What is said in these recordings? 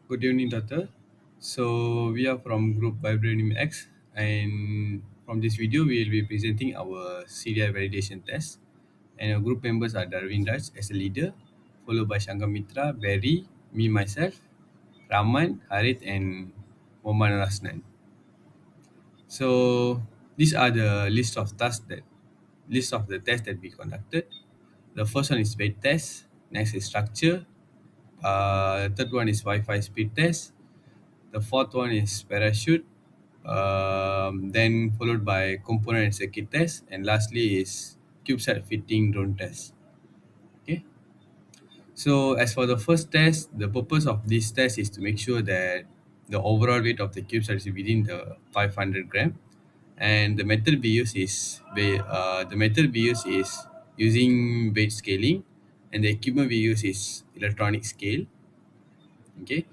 Good evening, Doctor. So we are from Group Vibranium-X, and from this video, we will be presenting our CDI validation test. And our group members are Darwin Raj as a leader, followed by Shankar Mitra, Barry, me myself, Raman, Harith, and Moman Rasnan. So these are the list of the tests that we conducted. The first one is weight test. Next is structure. Third one is Wi-Fi speed test. The fourth one is parachute, then followed by component and circuit test, and lastly is CubeSat fitting drone test. Okay. So as for the first test, the purpose of this test is to make sure that the overall weight of the CubeSat is within the 500 gram, and the method we use is using weight scaling, and the equipment we use is electronic scale. Okay.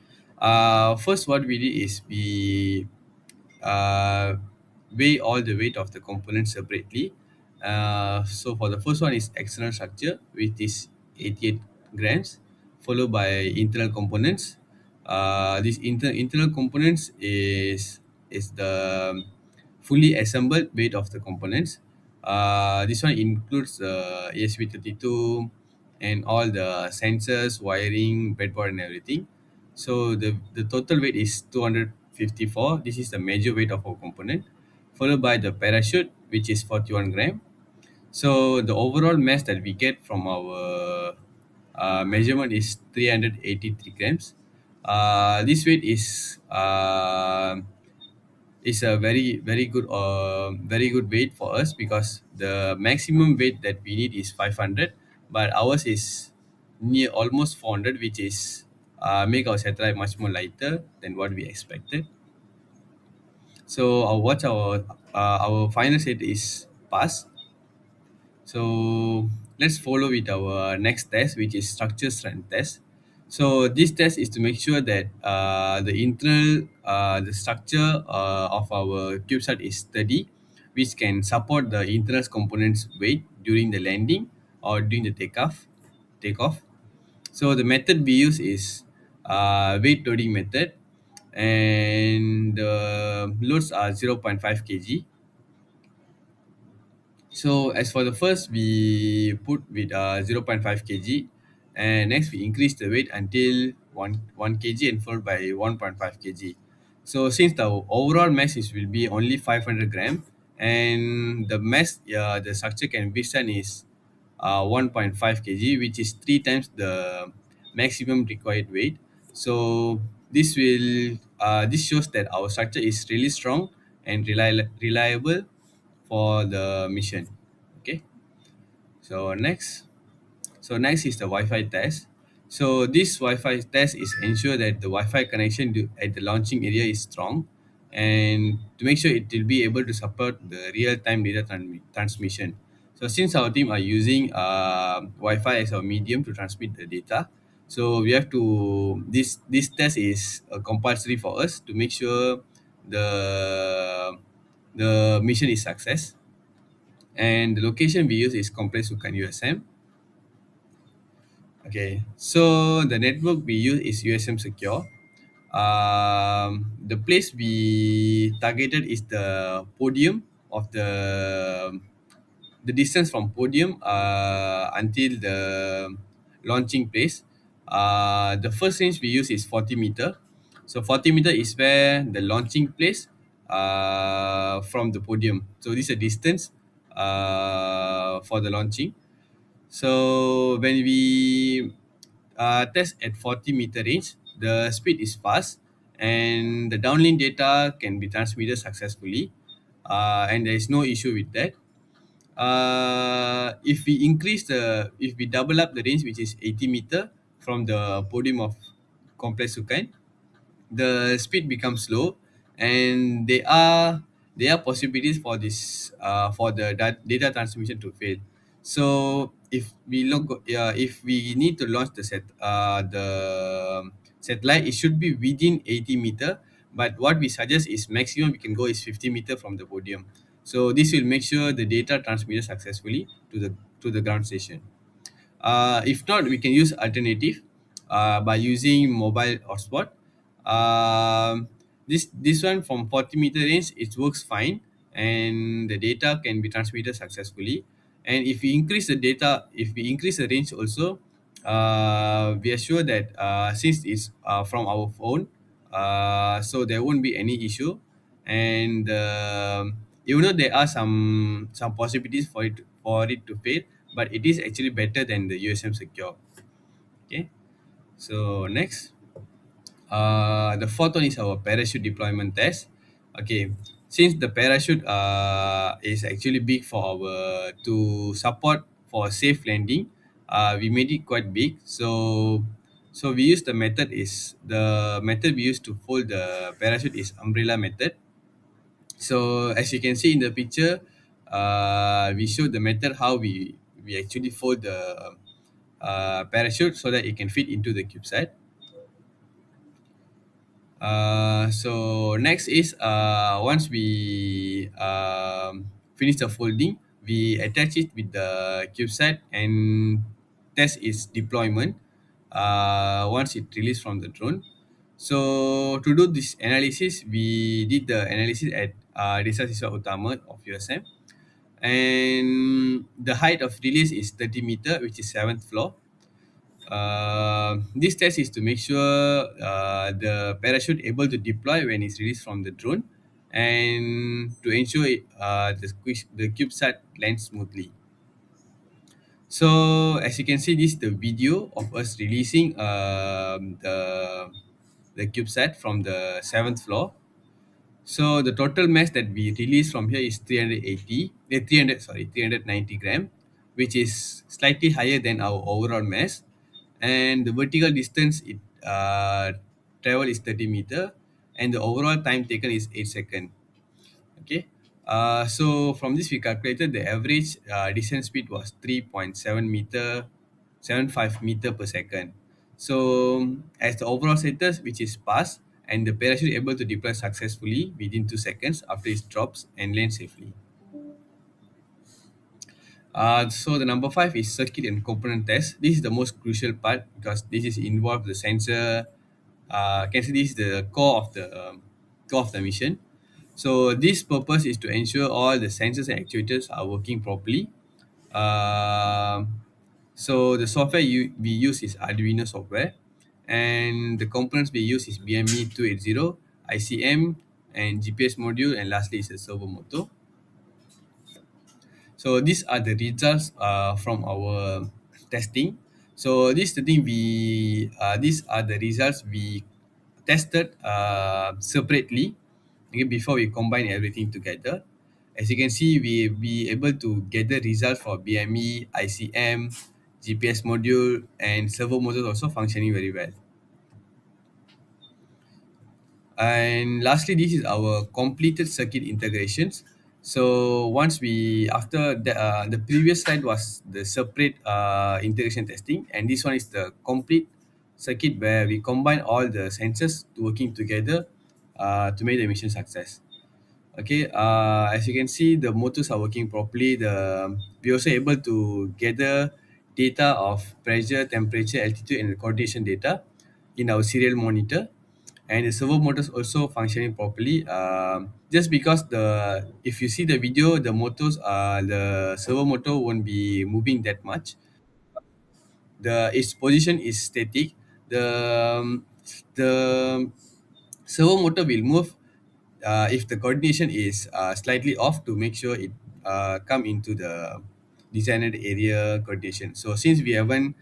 First, what we did is we uh, weigh all the weight of the components separately. So for the first one is external structure, which is 88 grams, followed by internal components. This internal components is the fully assembled weight of the components. This one includes ESP32 and all the sensors, wiring, breadboard, and everything. So the total weight is 254. This is the major weight of our component, followed by the parachute, which is 41 gram. So the overall mass that we get from our measurement is 383 grams. This weight is a very good weight for us because the maximum weight that we need is 500, but ours is near almost 400, which is make our satellite much more lighter than what we expected. So our final set is pass. So let's follow with our next test, which is structure strength test. So this test is to make sure that the structure of our CubeSat is steady, which can support the internal components weight during the landing or during the takeoff. So the method we use is weight loading method, and the loads are 0.5 kg. So as for the first, we put with 0.5 kg, and next we increase the weight until 1 kg and followed by 1.5 kg. So since the overall mass is will be only 500 gram, and the mass the structure can withstand is 1.5 kg, which is three times the maximum required weight. So this shows that our structure is really strong and reliable for the mission. Okay. So next is the Wi-Fi test. So this Wi-Fi test is ensure that the Wi-Fi connection at the launching area is strong, and to make sure it will be able to support the real-time data transmission. So since our team are using Wi-Fi as our medium to transmit the data, so we have to this test is compulsory for us to make sure the mission is success. And the location we use is Complex Sukan USM. Okay, so the network we use is USM Secure. The place we targeted is the podium of the distance from podium until the launching place. The first range we use is 40 meter. So 40 meter is where the launching place from the podium. So this is a distance for the launching. So when we test at 40-meter range, the speed is fast and the downlink data can be transmitted successfully, and there is no issue with that. If we double up the range, which is 80-meter from the podium of Complex Sukan, the speed becomes slow, and there are possibilities for this for the data transmission to fail. So if we need to launch the satellite, it should be within 80-meter, but what we suggest is maximum we can go is 50-meter from the podium. So this will make sure the data transmitted successfully to the ground station. If not, we can use alternative by using mobile hotspot. This one from 40-meter range, it works fine, and the data can be transmitted successfully. And if we increase the range also, we are sure that since it's from our phone, so there won't be any issue. And even though there are some possibilities for it to fail, but it is actually better than the USM secure. Okay, so next. The fourth one is our parachute deployment test. Okay, since the parachute is actually big for our to support for safe landing, we made it quite big. So we use the method we use to fold the parachute is umbrella method. So as you can see in the picture, we showed the method how we actually fold the parachute so that it can fit into the CubeSat. So next is once we finish the folding, we attach it with the CubeSat and test its deployment once it released from the drone. So to do this analysis, we did the analysis at Desa Siswa Utama of USM, and the height of release is 30 meter, which is seventh floor. This test is to make sure the parachute able to deploy when it's released from the drone, and to ensure the CubeSat lands smoothly. So as you can see, this is the video of us releasing the CubeSat from the seventh floor. So the total mass that we release from here is 390 gram, which is slightly higher than our overall mass. And the vertical distance it travel is 30 meter, and the overall time taken is 8 seconds. Okay. So from this we calculated the average descent speed was 3.75 meter per second. So as the overall status, which is pass, and the parachute able to deploy successfully within 2 seconds after it drops and lands safely. So the number five is circuit and component test. This is the most crucial part because this is involved the sensor. Can see this is the core of the mission. So this purpose is to ensure all the sensors and actuators are working properly. So the software we use is Arduino software, and the components we use is BME 280, ICM, and GPS module, and lastly is a servo motor. So these are the results from our testing. So this the thing we these are the results we tested separately, okay, before we combine everything together. As you can see, we be able to gather results for BME, ICM, GPS module, and servo motors also functioning very well. And lastly, this is our completed circuit integrations. So once we after the previous slide was the separate integration testing, and this one is the complete circuit where we combine all the sensors to working together to make the mission success. Okay, as you can see, the motors are working properly. We also able to gather data of pressure, temperature, altitude, and coordination data in our serial monitor, and the servo motors also functioning properly. Just because if you see the video, the servo motor won't be moving that much. Its position is static. The servo motor will move if the coordination is slightly off to make sure it come into the designed area coordination. So since we haven't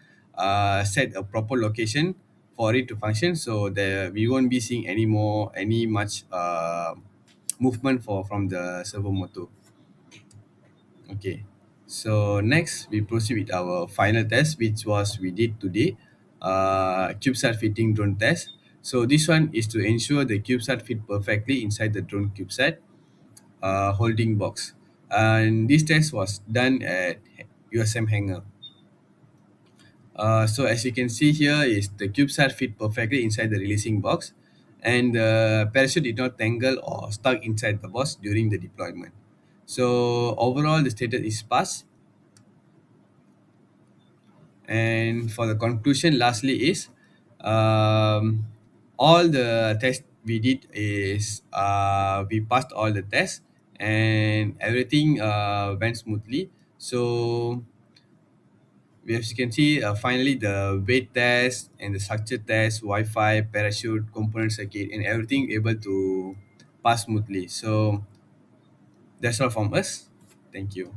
set a proper location for it to function, so we won't be seeing any much movement from the servo motor. Okay. So next we proceed with our final test, which was we did today, CubeSat fitting drone test. So this one is to ensure the CubeSat fit perfectly inside the drone CubeSat holding box. And this test was done at USM Hangar. So as you can see here is the CubeSat fit perfectly inside the releasing box, and the parachute did not tangle or stuck inside the box during the deployment. So overall the status is pass. And for the conclusion, lastly is, um, all the tests we did is we passed all the tests and everything went smoothly. So as you can see, finally the weight test and the structure test, Wi-Fi, parachute, component circuit, and everything able to pass smoothly. So that's all from us. Thank you.